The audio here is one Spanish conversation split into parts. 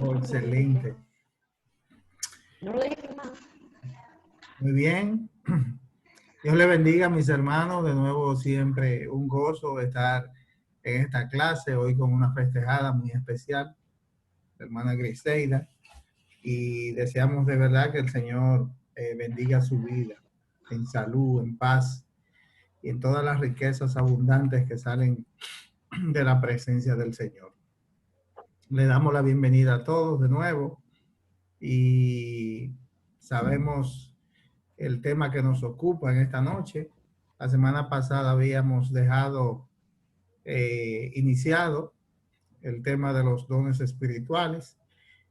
Oh, excelente. No lo dejes más. Muy bien. Dios le bendiga a mis hermanos. De nuevo, siempre un gozo estar en esta clase, hoy con una festejada muy especial, la hermana Griselda, y deseamos de verdad que el Señor bendiga su vida en salud, en paz y en todas las riquezas abundantes que salen de la presencia del Señor. Le damos la bienvenida a todos de nuevo y sabemos el tema que nos ocupa en esta noche. La semana pasada habíamos dejado iniciado el tema de los dones espirituales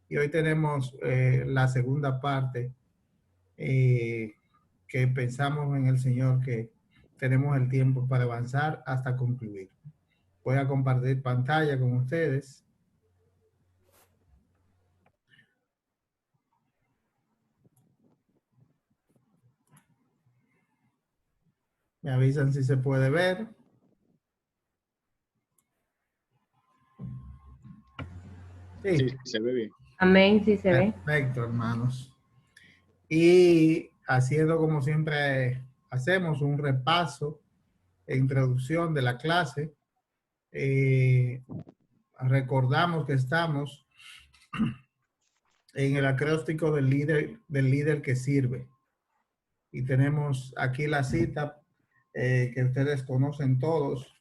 y hoy tenemos la segunda parte que pensamos en el Señor que tenemos el tiempo para avanzar hasta concluir. Voy a compartir pantalla con ustedes. Me avisan si se puede ver. Sí, se ve bien. Amén, sí se ve. Perfecto, hermanos. Y haciendo como siempre hacemos un repaso e introducción de la clase, recordamos que estamos en el acróstico del líder que sirve. Y tenemos aquí la cita que ustedes conocen todos,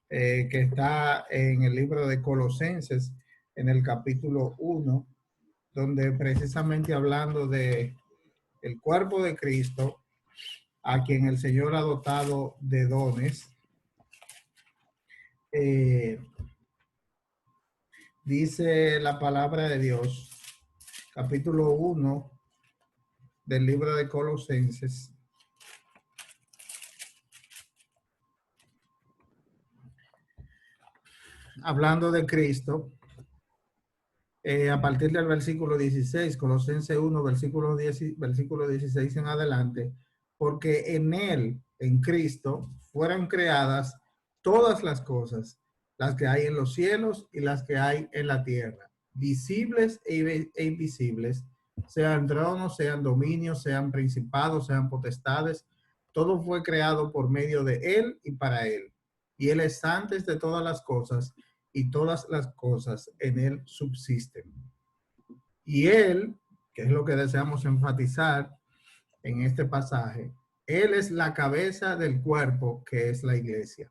que está en el libro de Colosenses, en el capítulo 1, donde precisamente hablando de el cuerpo de Cristo, a quien el Señor ha dotado de dones, dice la palabra de Dios, capítulo 1 del libro de Colosenses, hablando de Cristo, a partir del versículo 16, Colosenses 1, versículo 16 en adelante, porque en Él, en Cristo, fueron creadas todas las cosas, las que hay en los cielos y las que hay en la tierra, visibles e invisibles, sean tronos, sean dominios, sean principados, sean potestades, todo fue creado por medio de Él y para Él. Y Él es antes de todas las cosas, y todas las cosas en Él subsisten. Y Él, que es lo que deseamos enfatizar en este pasaje, Él es la cabeza del cuerpo, que es la iglesia.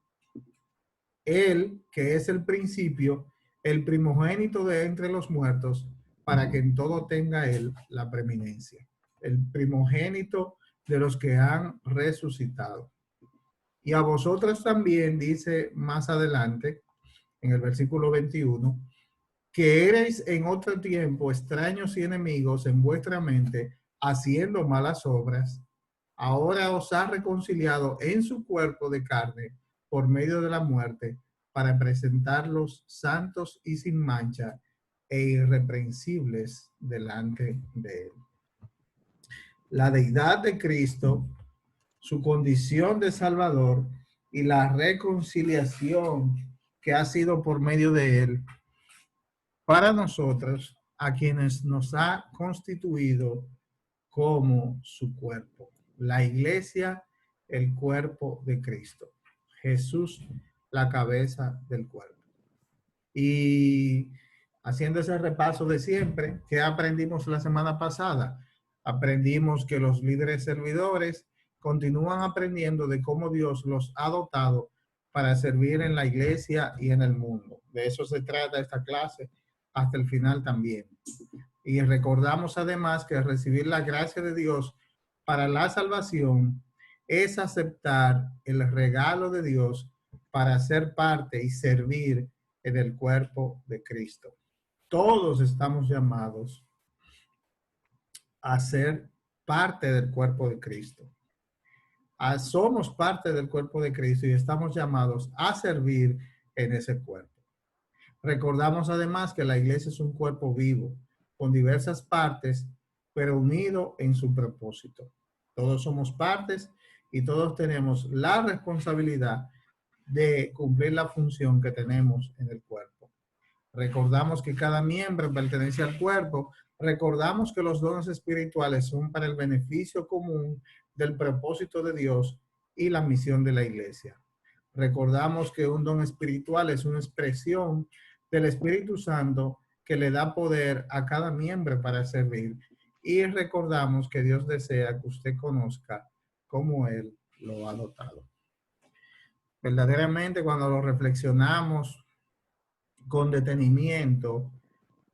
Él, que es el principio, el primogénito de entre los muertos, para que en todo tenga Él la preeminencia. El primogénito de los que han resucitado. Y a vosotros también, dice más adelante, en el versículo 21, que erais en otro tiempo extraños y enemigos en vuestra mente, haciendo malas obras, ahora os ha reconciliado en su cuerpo de carne por medio de la muerte, para presentarlos santos y sin mancha e irreprensibles delante de Él. La deidad de Cristo, su condición de Salvador y la reconciliación que ha sido por medio de Él, para nosotros, a quienes nos ha constituido como su cuerpo. La iglesia, el cuerpo de Cristo. Jesús, la cabeza del cuerpo. Y haciendo ese repaso de siempre, ¿qué aprendimos la semana pasada? Aprendimos que los líderes servidores continúan aprendiendo de cómo Dios los ha dotado para servir en la iglesia y en el mundo. De eso se trata esta clase hasta el final también. Y recordamos además que recibir la gracia de Dios para la salvación es aceptar el regalo de Dios para ser parte y servir en el cuerpo de Cristo. Todos estamos llamados a ser parte del cuerpo de Cristo. Somos parte del cuerpo de Cristo y estamos llamados a servir en ese cuerpo. Recordamos además que la iglesia es un cuerpo vivo, con diversas partes, pero unido en su propósito. Todos somos partes y todos tenemos la responsabilidad de cumplir la función que tenemos en el cuerpo. Recordamos que cada miembro pertenece al cuerpo. Recordamos que los dones espirituales son para el beneficio común del propósito de Dios y la misión de la iglesia. Recordamos que un don espiritual es una expresión del Espíritu Santo que le da poder a cada miembro para servir. Y recordamos que Dios desea que usted conozca cómo Él lo ha dotado. Verdaderamente, cuando lo reflexionamos con detenimiento,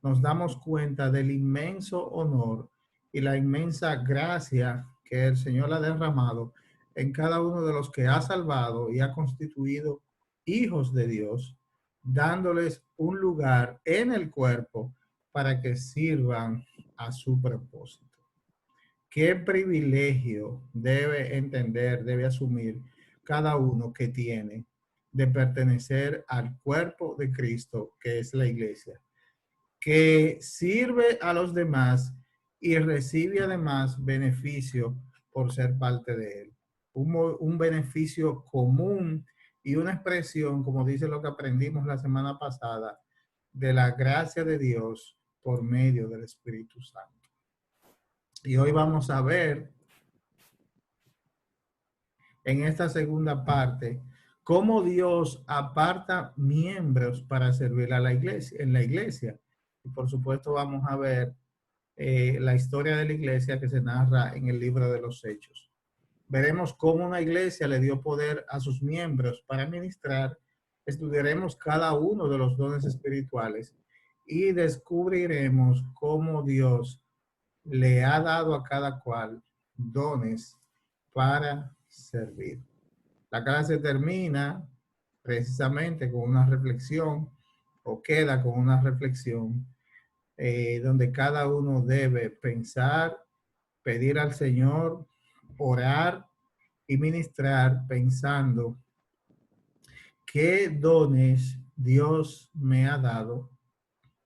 nos damos cuenta del inmenso honor y la inmensa gracia que el Señor ha derramado en cada uno de los que ha salvado y ha constituido hijos de Dios, dándoles un lugar en el cuerpo para que sirvan a su propósito. Qué privilegio debe entender, debe asumir cada uno que tiene de pertenecer al cuerpo de Cristo, que es la iglesia, que sirve a los demás y recibe además beneficio por ser parte de él. Un beneficio común y una expresión, como dice lo que aprendimos la semana pasada, de la gracia de Dios por medio del Espíritu Santo. Y hoy vamos a ver en esta segunda parte cómo Dios aparta miembros para servir a la iglesia, en la iglesia. Y por supuesto vamos a ver la historia de la iglesia que se narra en el libro de los Hechos. Veremos cómo una iglesia le dio poder a sus miembros para ministrar. Estudiaremos cada uno de los dones espirituales y descubriremos cómo Dios le ha dado a cada cual dones para servir. La clase termina precisamente con una reflexión, o queda con una reflexión, donde cada uno debe pensar, pedir al Señor, orar y ministrar pensando qué dones Dios me ha dado,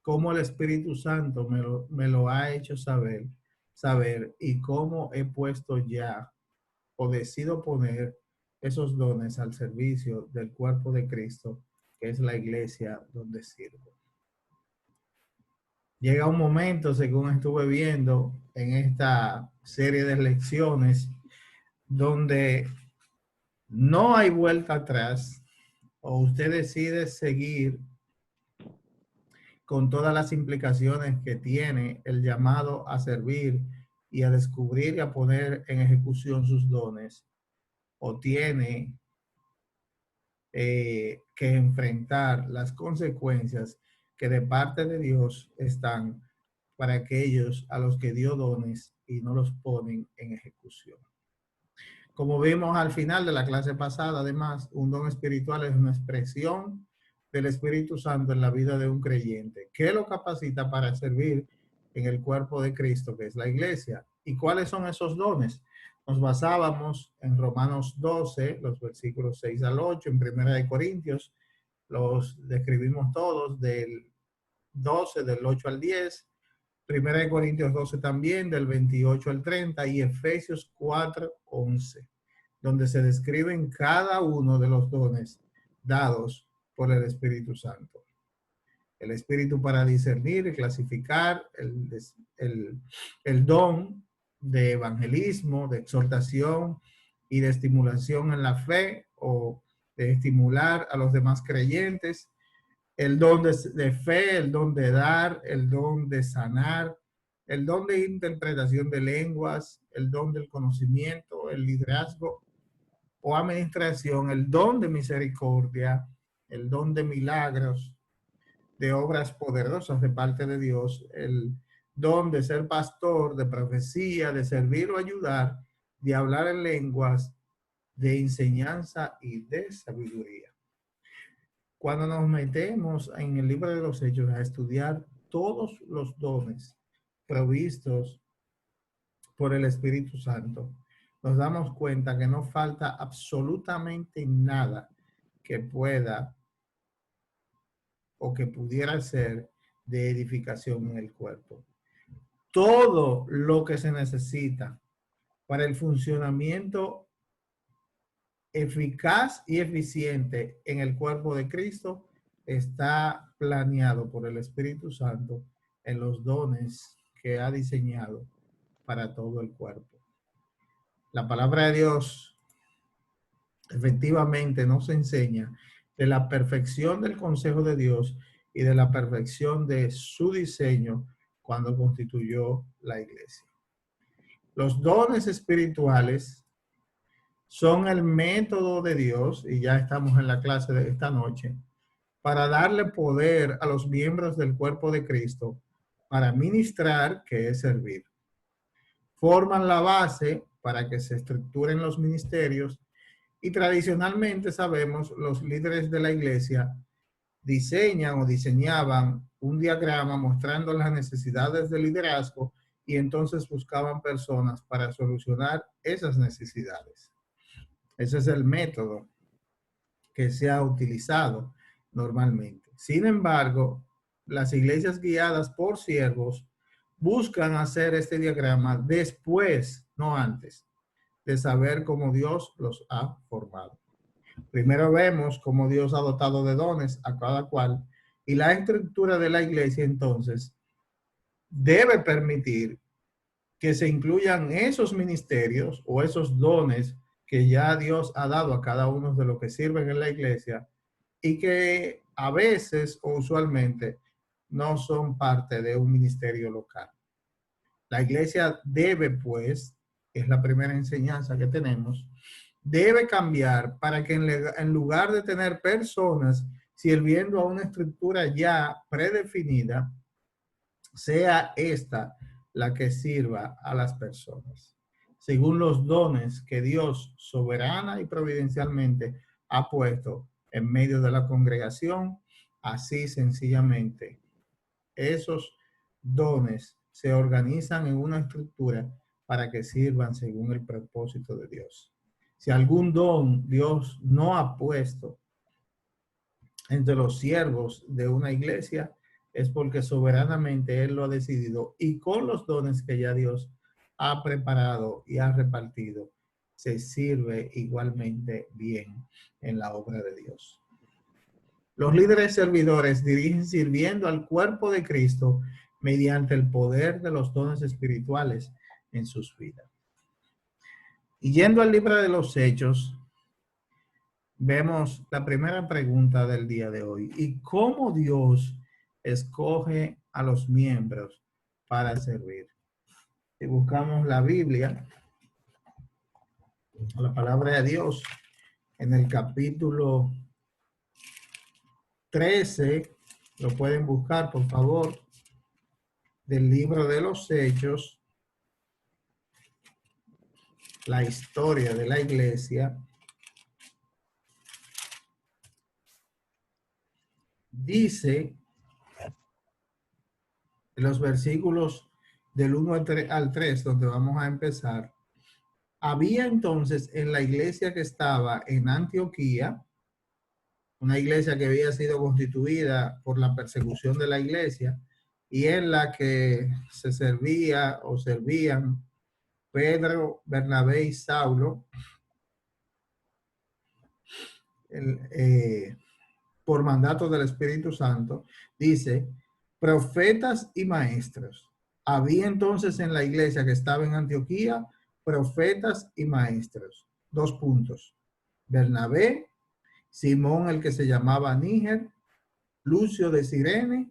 cómo el Espíritu Santo me lo ha hecho saber y cómo he puesto ya o decido poner esos dones al servicio del cuerpo de Cristo, que es la iglesia donde sirvo. Llega un momento, según estuve viendo en esta serie de lecciones, donde no hay vuelta atrás, o usted decide seguir con todas las implicaciones que tiene el llamado a servir y a descubrir y a poner en ejecución sus dones, o tiene que enfrentar las consecuencias que de parte de Dios están para aquellos a los que dio dones y no los ponen en ejecución. Como vimos al final de la clase pasada, además, un don espiritual es una expresión del Espíritu Santo en la vida de un creyente, que lo capacita para servir en el cuerpo de Cristo, que es la iglesia. ¿Y cuáles son esos dones? Nos basábamos en Romanos 12, los versículos 6 al 8, en Primera de Corintios, los describimos todos, del 12, del 8 al 10, Primera de Corintios 12 también, del 28 al 30, y Efesios 4, 11, donde se describen cada uno de los dones dados por el Espíritu Santo. El Espíritu para discernir y clasificar, el don de evangelismo, de exhortación y de estimulación en la fe, o de estimular a los demás creyentes, el don de fe, el don de dar, el don de sanar, el don de interpretación de lenguas, el don del conocimiento, el liderazgo o administración, el don de misericordia, el don de milagros, de obras poderosas de parte de Dios, el don de ser pastor, de profecía, de servir o ayudar, de hablar en lenguas, de enseñanza y de sabiduría. Cuando nos metemos en el libro de los Hechos a estudiar todos los dones provistos por el Espíritu Santo, nos damos cuenta que no falta absolutamente nada que pueda o que pudiera ser de edificación en el cuerpo. Todo lo que se necesita para el funcionamiento eficaz y eficiente en el cuerpo de Cristo está planeado por el Espíritu Santo en los dones que ha diseñado para todo el cuerpo. La palabra de Dios efectivamente nos enseña de la perfección del consejo de Dios y de la perfección de su diseño cuando constituyó la iglesia. Los dones espirituales son el método de Dios, y ya estamos en la clase de esta noche, para darle poder a los miembros del cuerpo de Cristo para ministrar, que es servir. Forman la base para que se estructuren los ministerios y tradicionalmente sabemos los líderes de la iglesia diseñan o diseñaban un diagrama mostrando las necesidades del liderazgo y entonces buscaban personas para solucionar esas necesidades. Ese es el método que se ha utilizado normalmente. Sin embargo, las iglesias guiadas por siervos buscan hacer este diagrama después, no antes, de saber cómo Dios los ha formado. Primero vemos cómo Dios ha dotado de dones a cada cual y la estructura de la iglesia entonces debe permitir que se incluyan esos ministerios o esos dones que ya Dios ha dado a cada uno de los que sirven en la iglesia y que a veces o usualmente no son parte de un ministerio local. La iglesia debe, pues, es la primera enseñanza que tenemos, debe cambiar para que en lugar de tener personas sirviendo a una estructura ya predefinida, sea esta la que sirva a las personas, según los dones que Dios soberana y providencialmente ha puesto en medio de la congregación. Así sencillamente, esos dones se organizan en una estructura para que sirvan según el propósito de Dios. Si algún don Dios no ha puesto entre los siervos de una iglesia, es porque soberanamente Él lo ha decidido y con los dones que ya Dios ha preparado y ha repartido, se sirve igualmente bien en la obra de Dios. Los líderes servidores dirigen sirviendo al cuerpo de Cristo mediante el poder de los dones espirituales en sus vidas. Y yendo al libro de los Hechos, vemos la primera pregunta del día de hoy. ¿Y cómo Dios escoge a los miembros para servir? Si buscamos la Biblia, la palabra de Dios, en el capítulo 13, lo pueden buscar, por favor, del libro de los Hechos, la historia de la iglesia. Dice en los versículos del 1 al 3, donde vamos a empezar, había entonces en la iglesia que estaba en Antioquía, una iglesia que había sido constituida por la persecución de la iglesia y en la que se servía o servían Pedro, Bernabé y Saulo, por mandato del Espíritu Santo, dice, profetas y maestros. Había entonces en la iglesia que estaba en Antioquía, profetas y maestros. 2 puntos. Bernabé, Simón el que se llamaba Níger, Lucio de Cirene,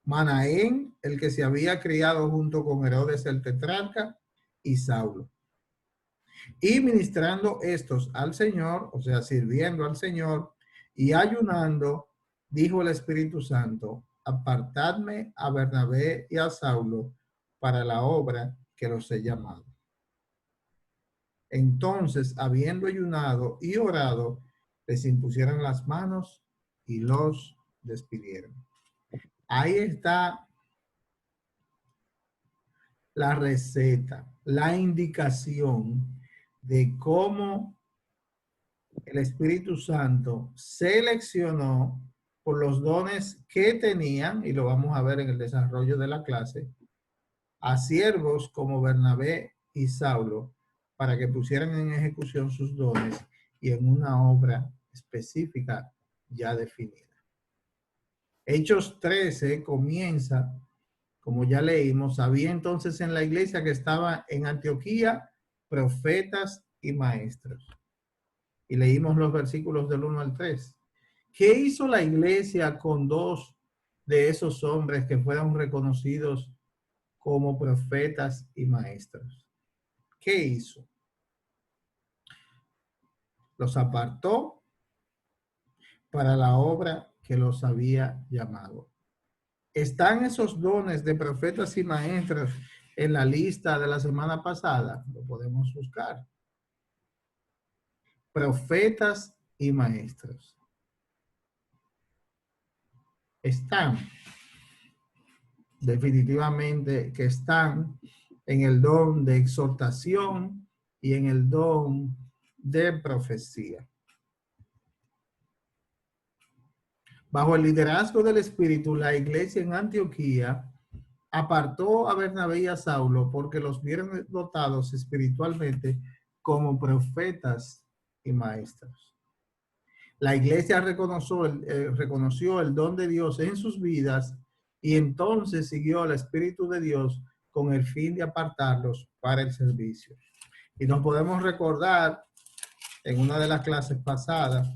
Manaén el que se había criado junto con Herodes el tetrarca y Saulo. Y ministrando estos al Señor, o sea, sirviendo al Señor y ayunando, dijo el Espíritu Santo, apartadme a Bernabé y a Saulo para la obra que los he llamado. Entonces, habiendo ayunado y orado, les impusieron las manos y los despidieron. Ahí está la receta, la indicación de cómo el Espíritu Santo seleccionó por los dones que tenían, y lo vamos a ver en el desarrollo de la clase, a siervos como Bernabé y Saulo para que pusieran en ejecución sus dones y en una obra específica ya definida. Hechos 13 comienza, como ya leímos, había entonces en la iglesia que estaba en Antioquía profetas y maestros. Y leímos los versículos del 1 al 3. ¿Qué hizo la iglesia con dos de esos hombres que fueron reconocidos como profetas y maestros? ¿Qué hizo? Los apartó para la obra que los había llamado. ¿Están esos dones de profetas y maestros en la lista de la semana pasada? Lo podemos buscar. Profetas y maestros. Están. Definitivamente que están en el don de exhortación y en el don de profecía. Bajo el liderazgo del Espíritu, la iglesia en Antioquía apartó a Bernabé y a Saulo porque los vieron dotados espiritualmente como profetas y maestros. La iglesia reconoció el don de Dios en sus vidas y entonces siguió al Espíritu de Dios con el fin de apartarlos para el servicio. Y nos podemos recordar en una de las clases pasadas,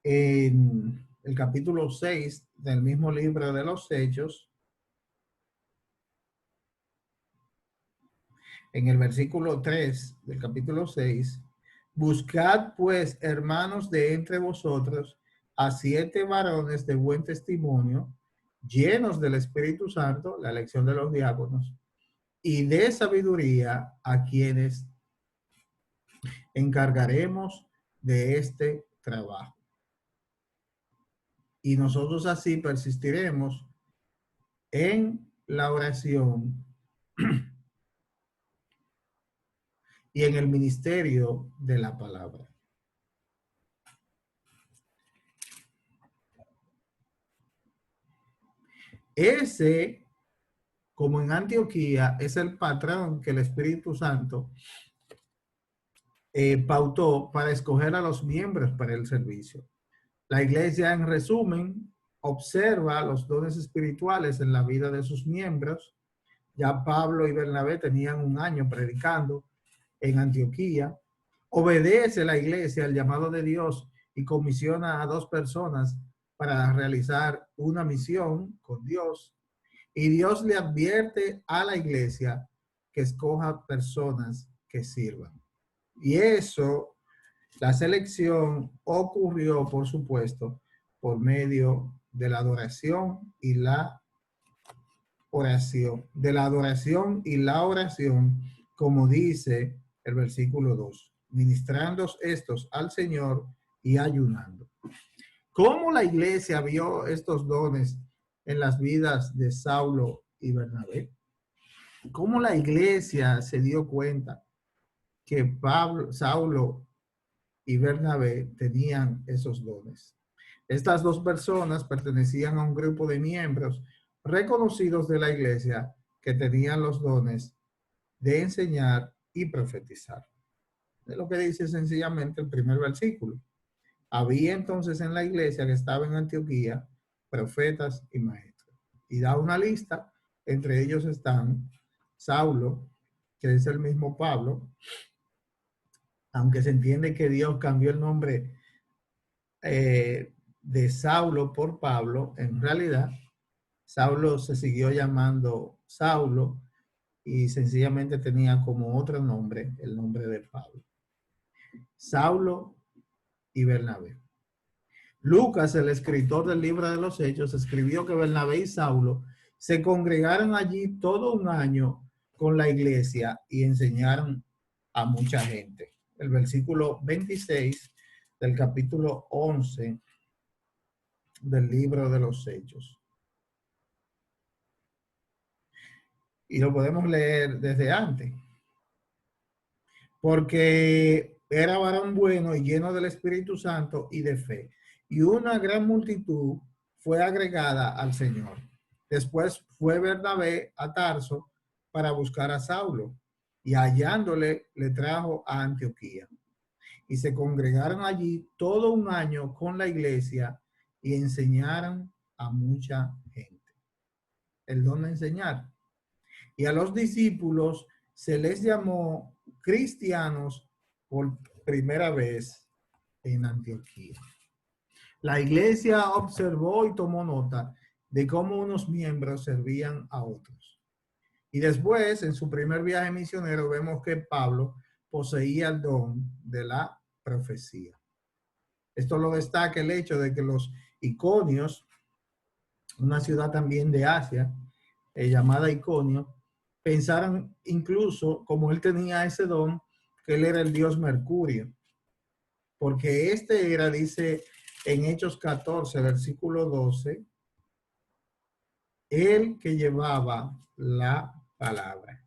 en el capítulo 6 del mismo libro de los Hechos, en el versículo 3 del capítulo 6, buscad pues, hermanos, de entre vosotros a 7 varones de buen testimonio, llenos del Espíritu Santo, la elección de los diáconos, y de sabiduría, a quienes encargaremos de este trabajo. Y nosotros así persistiremos en la oración y en el ministerio de la palabra. Ese, como en Antioquía, es el patrón que el Espíritu Santo pautó para escoger a los miembros para el servicio. La iglesia, en resumen, observa los dones espirituales en la vida de sus miembros. Ya Pablo y Bernabé tenían un año predicando en Antioquía. Obedece la iglesia al llamado de Dios y comisiona a 2 personas para realizar una misión con Dios. Y Dios le advierte a la iglesia que escoja personas que sirvan. Y eso, la selección ocurrió, por supuesto, por medio de la adoración y la oración. De la adoración y la oración, como dice el versículo 2. Ministrando estos al Señor y ayunando. ¿Cómo la iglesia vio estos dones en las vidas de Saulo y Bernabé? ¿Cómo la iglesia se dio cuenta que Saulo y Bernabé tenían esos dones? Estas 2 personas pertenecían a un grupo de miembros reconocidos de la iglesia que tenían los dones de enseñar y profetizar. Es lo que dice sencillamente el primer versículo. Había entonces en la iglesia que estaba en Antioquía profetas y maestros. Y da una lista, entre ellos están Saulo, que es el mismo Pablo, aunque se entiende que Dios cambió el nombre de Saulo por Pablo, en realidad Saulo se siguió llamando Saulo y sencillamente tenía como otro nombre el nombre de Pablo. Saulo y Bernabé. Lucas, el escritor del libro de los Hechos, escribió que Bernabé y Saulo se congregaron allí todo un año con la iglesia y enseñaron a mucha gente. El versículo 26 del capítulo 11 del libro de los Hechos. Y lo podemos leer desde antes. Porque era varón bueno y lleno del Espíritu Santo y de fe. Y una gran multitud fue agregada al Señor. Después fue Bernabé a Tarso para buscar a Saulo, y hallándole le trajo a Antioquía. Y se congregaron allí todo un año con la iglesia y enseñaran a mucha gente. El don de enseñar. Y a los discípulos se les llamó cristianos por primera vez en Antioquía. La iglesia observó y tomó nota de cómo unos miembros servían a otros. Y después, en su primer viaje misionero, vemos que Pablo poseía el don de la profecía. Esto lo destaca el hecho de que los Iconios, una ciudad también de Asia, llamada Iconio, pensaron incluso, como él tenía ese don, que él era el dios Mercurio. Porque este era, dice en Hechos 14, versículo 12, el que llevaba la palabra.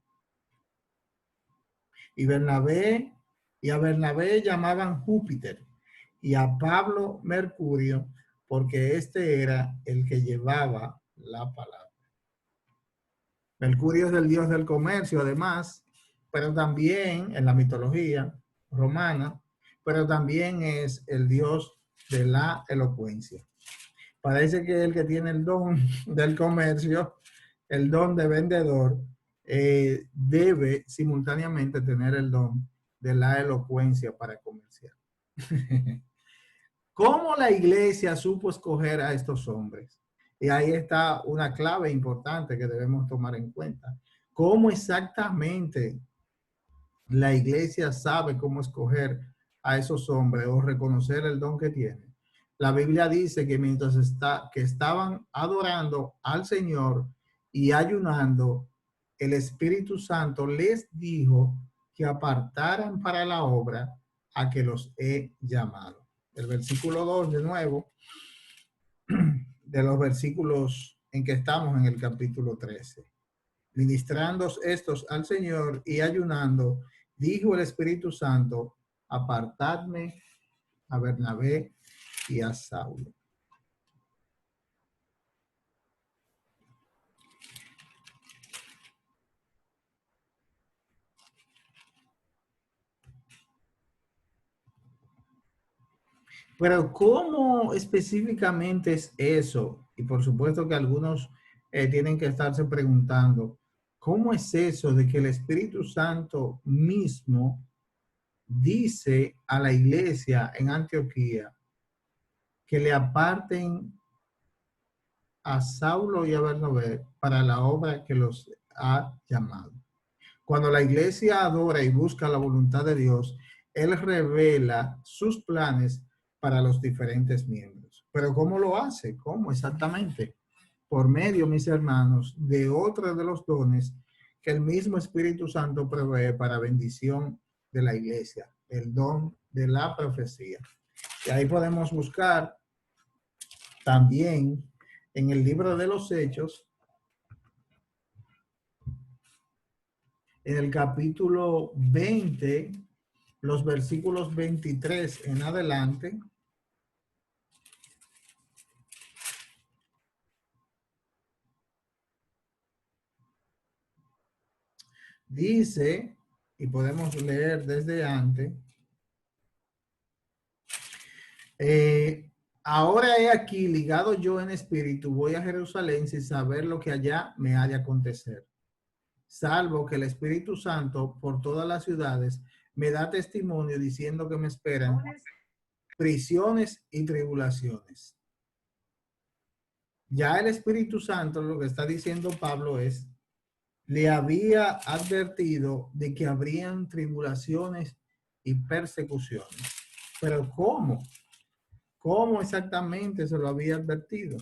Y a Bernabé llamaban Júpiter y a Pablo Mercurio, porque este era el que llevaba la palabra. Mercurio es el dios del comercio, además, pero también en la mitología romana, pero también es el dios de la elocuencia. Parece que el que tiene el don del comercio, el don de vendedor, debe simultáneamente tener el don de la elocuencia para comerciar. ¿Cómo la iglesia supo escoger a estos hombres? Y ahí está una clave importante que debemos tomar en cuenta. ¿Cómo exactamente la iglesia sabe cómo escoger a esos hombres o reconocer el don que tienen? La Biblia dice que mientras estaban adorando al Señor y ayunando, el Espíritu Santo les dijo que apartaran para la obra a que los he llamado. El versículo 2 de nuevo, de los versículos en que estamos en el capítulo 13. Ministrando estos al Señor y ayunando, dijo el Espíritu Santo, apartadme a Bernabé y a Saulo. Pero ¿cómo específicamente es eso? Y por supuesto que algunos tienen que estarse preguntando, ¿cómo es eso de que el Espíritu Santo mismo dice a la iglesia en Antioquía que le aparten a Saulo y a Bernabé para la obra que los ha llamado? Cuando la iglesia adora y busca la voluntad de Dios, Él revela sus planes para los diferentes miembros. Pero ¿cómo lo hace? ¿Cómo exactamente? Por medio, mis hermanos, de otro de los dones que el mismo Espíritu Santo provee para bendición de la iglesia, el don de la profecía. Y ahí podemos buscar también en el libro de los Hechos, en el capítulo 20, los versículos 23 en adelante, dice, y podemos leer desde antes, ahora he aquí, ligado yo en espíritu, voy a Jerusalén sin saber lo que allá me ha de acontecer, salvo que el Espíritu Santo por todas las ciudades me da testimonio diciendo que me esperan prisiones y tribulaciones. Ya el Espíritu Santo, lo que está diciendo Pablo es, le había advertido de que habrían tribulaciones y persecuciones. Pero ¿cómo? ¿Cómo exactamente se lo había advertido?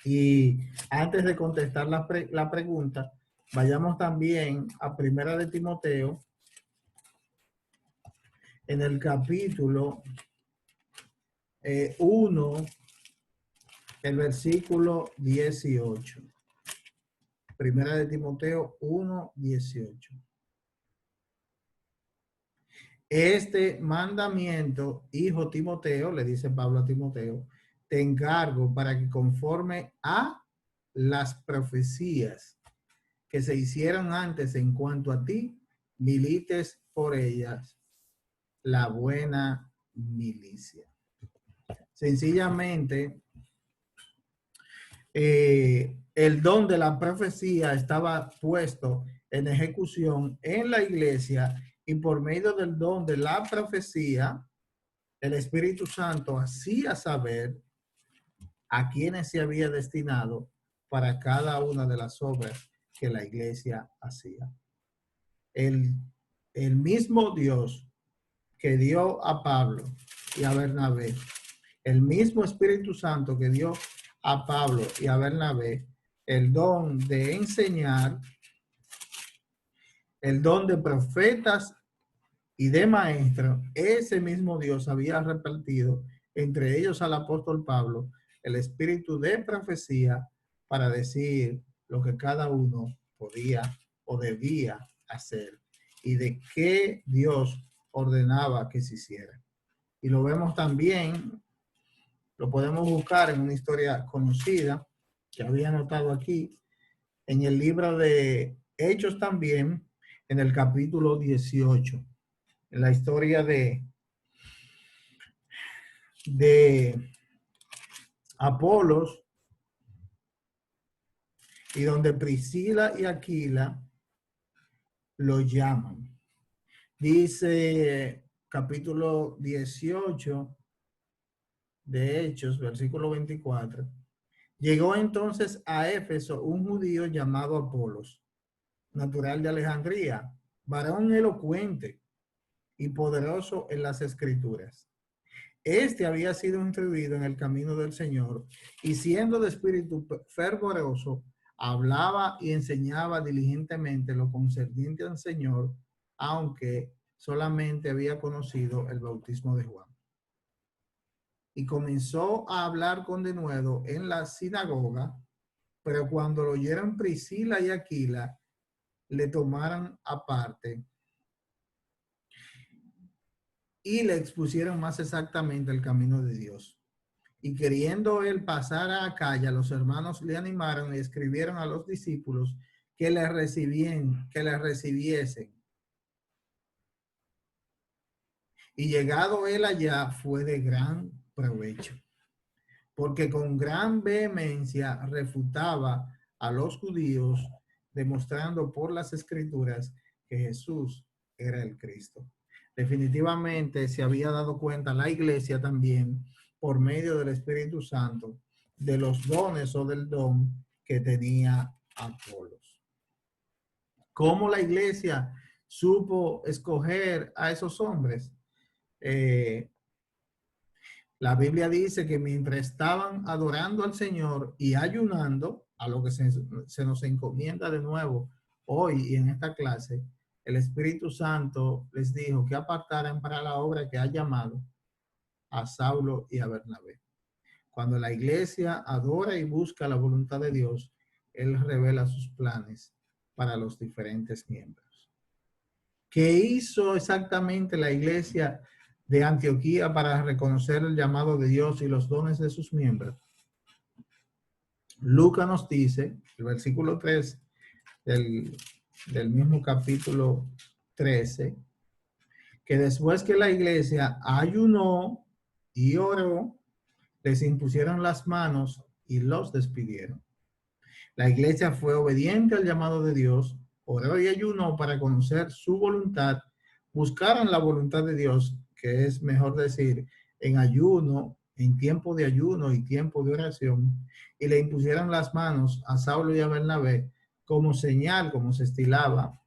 Y antes de contestar la pregunta, vayamos también a Primera de Timoteo, en el capítulo 1, el versículo 18. Primera de Timoteo 1, 18. Este mandamiento, hijo Timoteo, le dice Pablo a Timoteo, te encargo para que conforme a las profecías que se hicieron antes en cuanto a ti, milites por ellas la buena milicia. Sencillamente, el don de la profecía estaba puesto en ejecución en la iglesia, y por medio del don de la profecía, el Espíritu Santo hacía saber a quienes se había destinado para cada una de las obras que la iglesia hacía. El mismo Dios que dio a Pablo y a Bernabé, el mismo Espíritu Santo que dio a Pablo y a Bernabé el don de enseñar, el don de profetas y de maestros, ese mismo Dios había repartido entre ellos al apóstol Pablo el espíritu de profecía para decir lo que cada uno podía o debía hacer y de qué Dios ordenaba que se hiciera. Y lo vemos también, lo podemos buscar en una historia conocida que había anotado aquí, en el libro de Hechos también, en el capítulo 18, en la historia de Apolos, y donde Priscila y Aquila lo llaman. Dice capítulo 18 de Hechos, versículo 24. Llegó entonces a Éfeso un judío llamado Apolos, natural de Alejandría, varón elocuente y poderoso en las escrituras. Este había sido instruido en el camino del Señor, y siendo de espíritu fervoroso, hablaba y enseñaba diligentemente lo concerniente al Señor, aunque solamente había conocido el bautismo de Juan. Y comenzó a hablar con denuedo en la sinagoga, pero cuando lo oyeron Priscila y Aquila, le tomaron aparte y le expusieron más exactamente el camino de Dios. Y queriendo él pasar a Acaya, los hermanos le animaron y escribieron a los discípulos que le recibiesen. Y llegado él allá, fue de gran provecho, porque con gran vehemencia refutaba a los judíos, demostrando por las escrituras que Jesús era el Cristo. Definitivamente se había dado cuenta la iglesia también, por medio del Espíritu Santo, de los dones o del don que tenía Apolos. ¿Cómo la iglesia supo escoger a esos hombres? La Biblia dice que mientras estaban adorando al Señor y ayunando, a lo que se nos encomienda de nuevo hoy y en esta clase, el Espíritu Santo les dijo que apartaran para la obra que ha llamado a Saulo y a Bernabé. Cuando la iglesia adora y busca la voluntad de Dios, Él revela sus planes para los diferentes miembros. ¿Qué hizo exactamente la iglesia de Antioquía para reconocer el llamado de Dios y los dones de sus miembros? Lucas nos dice, el versículo 3 del mismo capítulo 13, que después que la iglesia ayunó y oró, les impusieron las manos y los despidieron. La iglesia fue obediente al llamado de Dios, oró y ayunó para conocer su voluntad, buscaron la voluntad de Dios, que es mejor decir, en ayuno, en tiempo de ayuno y tiempo de oración, y le impusieron las manos a Saulo y a Bernabé como señal, como se estilaba,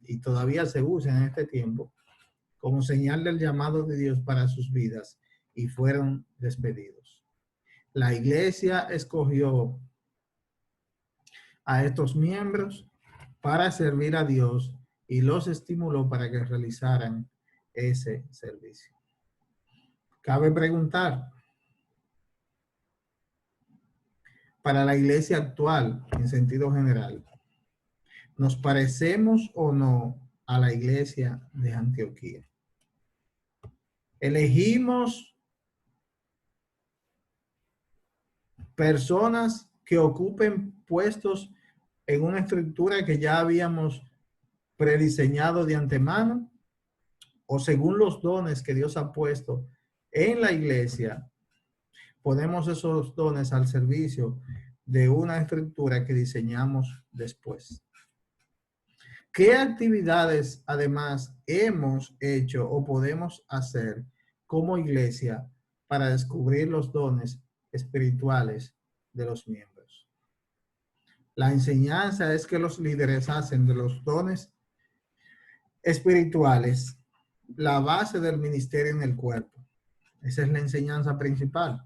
y todavía se usa en este tiempo, como señal del llamado de Dios para sus vidas, y fueron despedidos. La iglesia escogió a estos miembros para servir a Dios y los estimuló para que realizaran ese servicio. Cabe preguntar, para la iglesia actual, en sentido general, ¿nos parecemos o no a la iglesia de Antioquía? ¿Elegimos personas que ocupen puestos en una estructura que ya habíamos prediseñado de antemano, o según los dones que Dios ha puesto en la iglesia, ponemos esos dones al servicio de una estructura que diseñamos después. ¿Qué actividades además hemos hecho o podemos hacer como iglesia para descubrir los dones espirituales de los miembros? La enseñanza es que los líderes hacen de los dones espirituales la base del ministerio en el cuerpo. Esa es la enseñanza principal.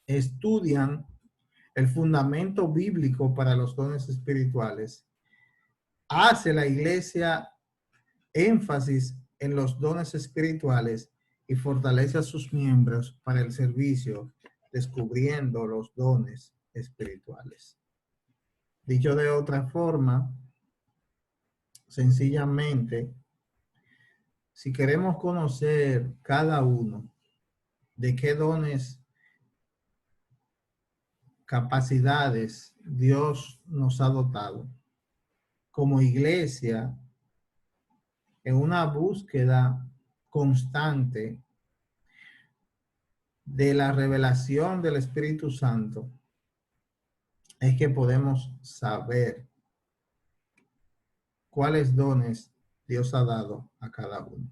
Estudian el fundamento bíblico para los dones espirituales. Hace la iglesia énfasis en los dones espirituales y fortalece a sus miembros para el servicio, descubriendo los dones espirituales. Dicho de otra forma, sencillamente, si queremos conocer cada uno de qué dones, capacidades Dios nos ha dotado, como iglesia, en una búsqueda constante de la revelación del Espíritu Santo, es que podemos saber cuáles dones Dios ha dado a cada uno.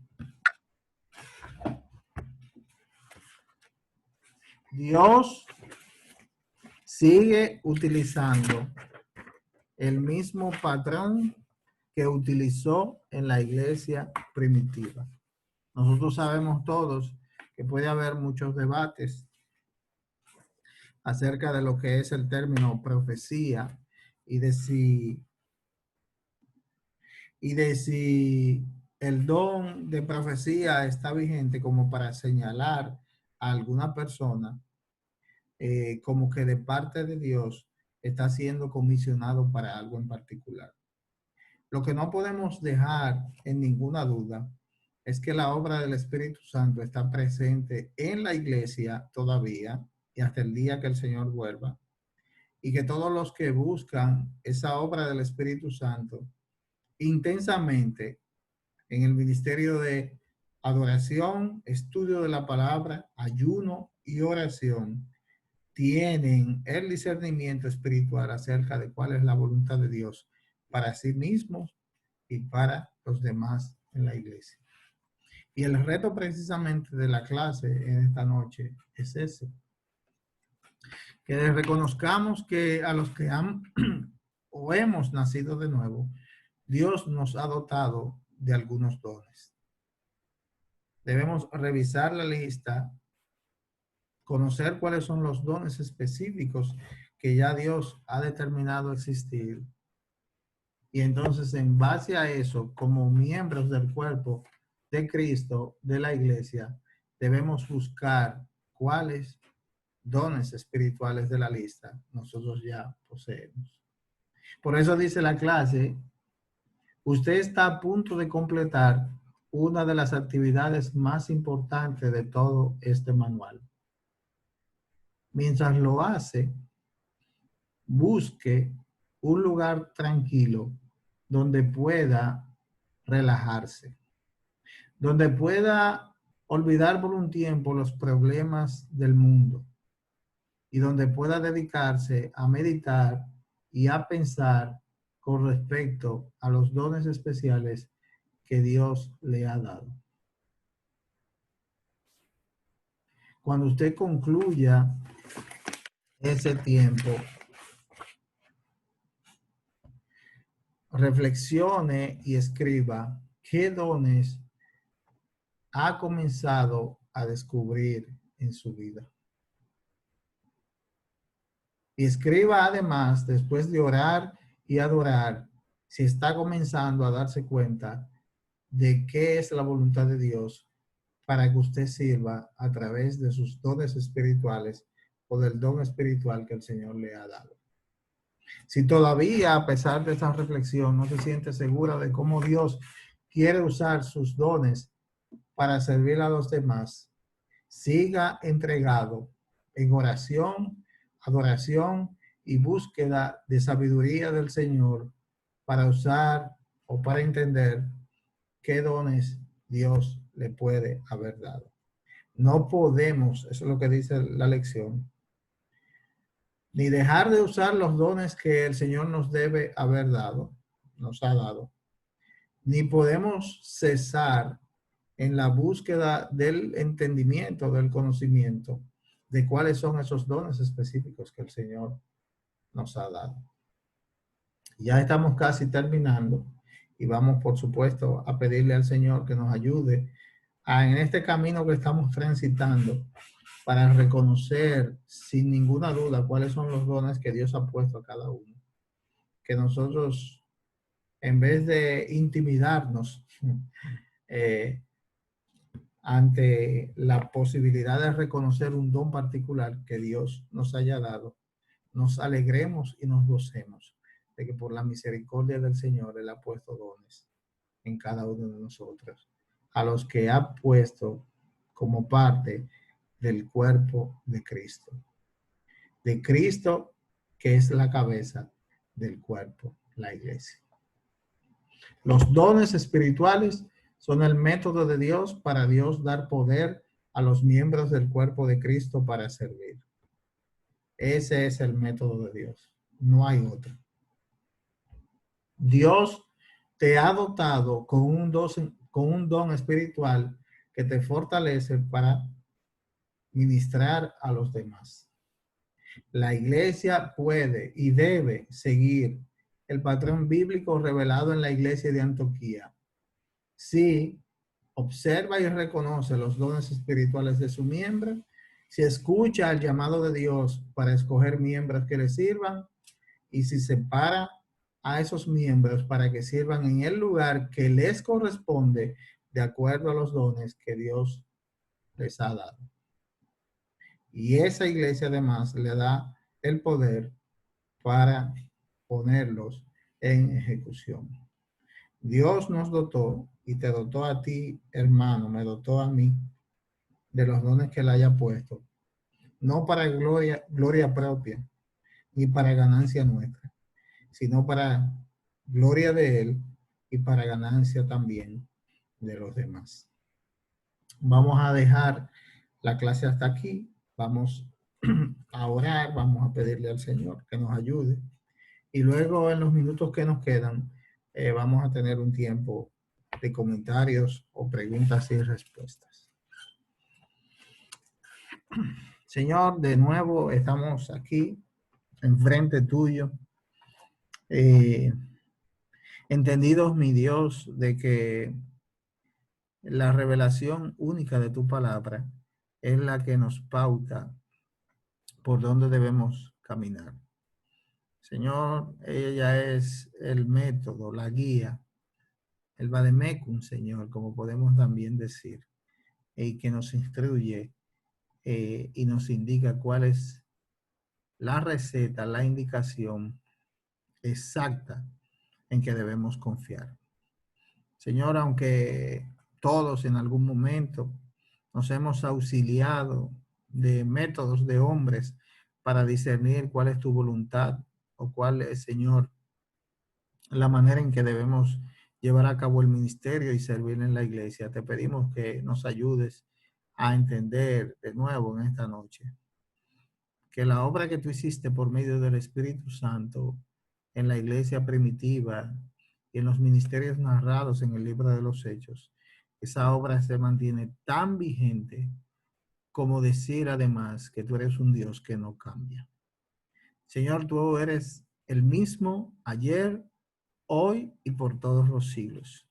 Dios sigue utilizando el mismo patrón que utilizó en la iglesia primitiva. Nosotros sabemos todos que puede haber muchos debates acerca de lo que es el término profecía y de si el don de profecía está vigente como para señalar a alguna persona como que de parte de Dios está siendo comisionado para algo en particular. Lo que no podemos dejar en ninguna duda es que la obra del Espíritu Santo está presente en la iglesia todavía y hasta el día que el Señor vuelva, y que todos los que buscan esa obra del Espíritu Santo intensamente en el ministerio de adoración, estudio de la palabra, ayuno y oración, tienen el discernimiento espiritual acerca de cuál es la voluntad de Dios para sí mismos y para los demás en la iglesia. Y el reto precisamente de la clase en esta noche es ese. Que reconozcamos que a los que han o hemos nacido de nuevo, Dios nos ha dotado de algunos dones. Debemos revisar la lista, conocer cuáles son los dones específicos que ya Dios ha determinado existir. Y entonces, en base a eso, como miembros del cuerpo de Cristo, de la iglesia, debemos buscar cuáles dones espirituales de la lista nosotros ya poseemos. Por eso dice la clase, usted está a punto de completar una de las actividades más importantes de todo este manual. Mientras lo hace, busque un lugar tranquilo donde pueda relajarse, donde pueda olvidar por un tiempo los problemas del mundo y donde pueda dedicarse a meditar y a pensar con respecto a los dones especiales que Dios le ha dado. Cuando usted concluya ese tiempo, reflexione y escriba qué dones ha comenzado a descubrir en su vida. Y escriba además, después de orar y adorar, si está comenzando a darse cuenta de qué es la voluntad de Dios para que usted sirva a través de sus dones espirituales o del don espiritual que el Señor le ha dado. Si todavía, a pesar de esa reflexión, no se siente segura de cómo Dios quiere usar sus dones para servir a los demás, siga entregado en oración, adoración y búsqueda de sabiduría del Señor para usar o para entender qué dones Dios le puede haber dado. No podemos, eso es lo que dice la lección, ni dejar de usar los dones que el Señor nos debe haber dado, nos ha dado, ni podemos cesar en la búsqueda del entendimiento, del conocimiento, de cuáles son esos dones específicos que el Señor nos ha dado. Ya estamos casi terminando y vamos, por supuesto, a pedirle al Señor que nos ayude en este camino que estamos transitando para reconocer sin ninguna duda cuáles son los dones que Dios ha puesto a cada uno. Que nosotros, en vez de intimidarnos ante la posibilidad de reconocer un don particular que Dios nos haya dado, nos alegremos y nos gocemos de que por la misericordia del Señor Él ha puesto dones en cada uno de nosotros, a los que ha puesto como parte del cuerpo de Cristo que es la cabeza del cuerpo, la iglesia. Los dones espirituales son el método de Dios para Dios dar poder a los miembros del cuerpo de Cristo para servir. Ese es el método de Dios. No hay otro. Dios te ha dotado con un don espiritual que te fortalece para ministrar a los demás. La iglesia puede y debe seguir el patrón bíblico revelado en la iglesia de Antioquía. Si observa y reconoce los dones espirituales de su miembro, si escucha el llamado de Dios para escoger miembros que le sirvan, y si separa a esos miembros para que sirvan en el lugar que les corresponde de acuerdo a los dones que Dios les ha dado. Y esa iglesia además le da el poder para ponerlos en ejecución. Dios nos dotó y te dotó a ti, hermano, me dotó a mí de los dones que Él haya puesto, no para gloria propia ni para ganancia nuestra, sino para gloria de Él y para ganancia también de los demás. Vamos a dejar la clase hasta aquí. Vamos a orar, vamos a pedirle al Señor que nos ayude. Y luego en los minutos que nos quedan, vamos a tener un tiempo de comentarios o preguntas y respuestas. Señor, de nuevo estamos aquí, enfrente tuyo. Entendidos, mi Dios, de que la revelación única de tu palabra es la que nos pauta por dónde debemos caminar. Señor, ella es el método, la guía, el vademecum, Señor, como podemos también decir, y que nos instruye y nos indica cuál es la receta, la indicación exacta en que debemos confiar. Señor, aunque todos en algún momento nos hemos auxiliado de métodos de hombres para discernir cuál es tu voluntad o cuál es, Señor, la manera en que debemos llevar a cabo el ministerio y servir en la iglesia. Te pedimos que nos ayudes a entender de nuevo en esta noche que la obra que tú hiciste por medio del Espíritu Santo en la iglesia primitiva y en los ministerios narrados en el libro de los Hechos, esa obra se mantiene tan vigente como decir además que tú eres un Dios que no cambia. Señor, tú eres el mismo ayer, hoy y por todos los siglos.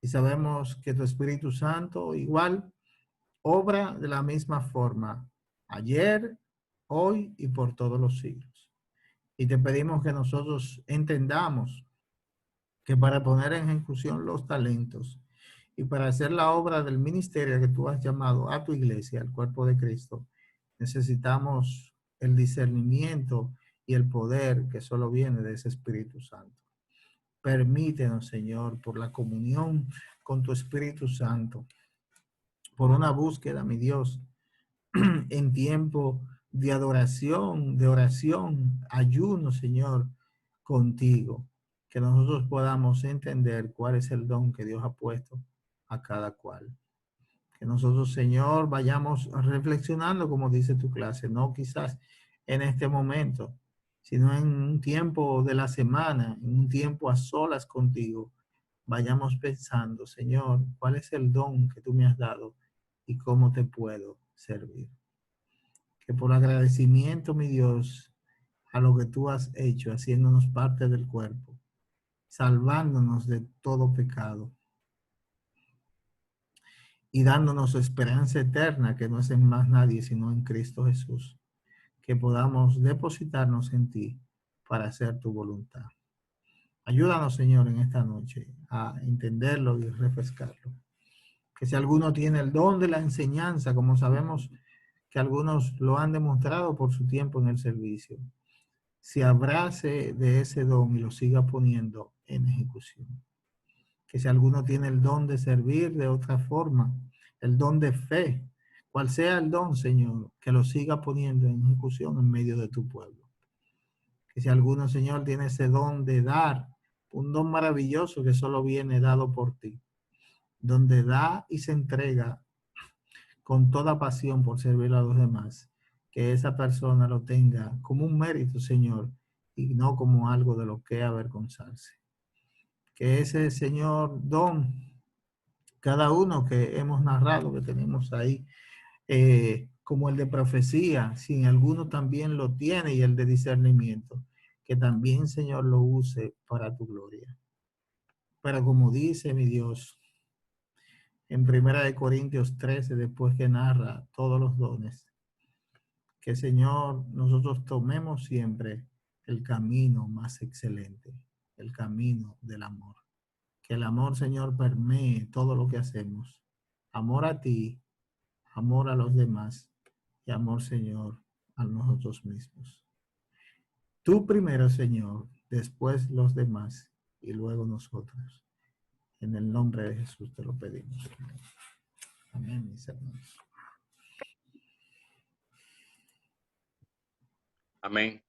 Y sabemos que tu Espíritu Santo igual obra de la misma forma ayer, hoy y por todos los siglos. Y te pedimos que nosotros entendamos que para poner en ejecución los talentos y para hacer la obra del ministerio que tú has llamado a tu iglesia, al cuerpo de Cristo, necesitamos el discernimiento y el poder que solo viene de ese Espíritu Santo. Permítenos, Señor, por la comunión con tu Espíritu Santo, por una búsqueda, mi Dios, en tiempo de adoración, de oración, ayuno, Señor, contigo, que nosotros podamos entender cuál es el don que Dios ha puesto a cada cual. Que nosotros, Señor, vayamos reflexionando, como dice tu clase, no quizás en este momento, sino en un tiempo de la semana, en un tiempo a solas contigo, vayamos pensando, Señor, ¿cuál es el don que tú me has dado y cómo te puedo servir? Que por agradecimiento, mi Dios, a lo que tú has hecho, haciéndonos parte del cuerpo, salvándonos de todo pecado y dándonos esperanza eterna, que no es en más nadie, sino en Cristo Jesús, que podamos depositarnos en ti para hacer tu voluntad. Ayúdanos, Señor, en esta noche a entenderlo y refrescarlo. Que si alguno tiene el don de la enseñanza, como sabemos que algunos lo han demostrado por su tiempo en el servicio, se abrace de ese don y lo siga poniendo en ejecución. Que si alguno tiene el don de servir de otra forma, el don de fe, cual sea el don, Señor, que lo siga poniendo en ejecución en medio de tu pueblo. Que si alguno, Señor, tiene ese don de dar, un don maravilloso que solo viene dado por ti, donde da y se entrega con toda pasión por servir a los demás, que esa persona lo tenga como un mérito, Señor, y no como algo de lo que avergonzarse. Que ese, Señor, don, cada uno que hemos narrado, que tenemos ahí, como el de profecía, si alguno también lo tiene, y el de discernimiento, que también, Señor, lo use para tu gloria. Pero como dice mi Dios, en 1 Corintios 13, después que narra todos los dones, que, Señor, nosotros tomemos siempre el camino más excelente, el camino del amor. Que el amor, Señor, permee todo lo que hacemos. Amor a ti, amor a los demás y amor, Señor, a nosotros mismos. Tú primero, Señor, después los demás y luego nosotros. En el nombre de Jesús te lo pedimos. Amén, mis hermanos. Amén.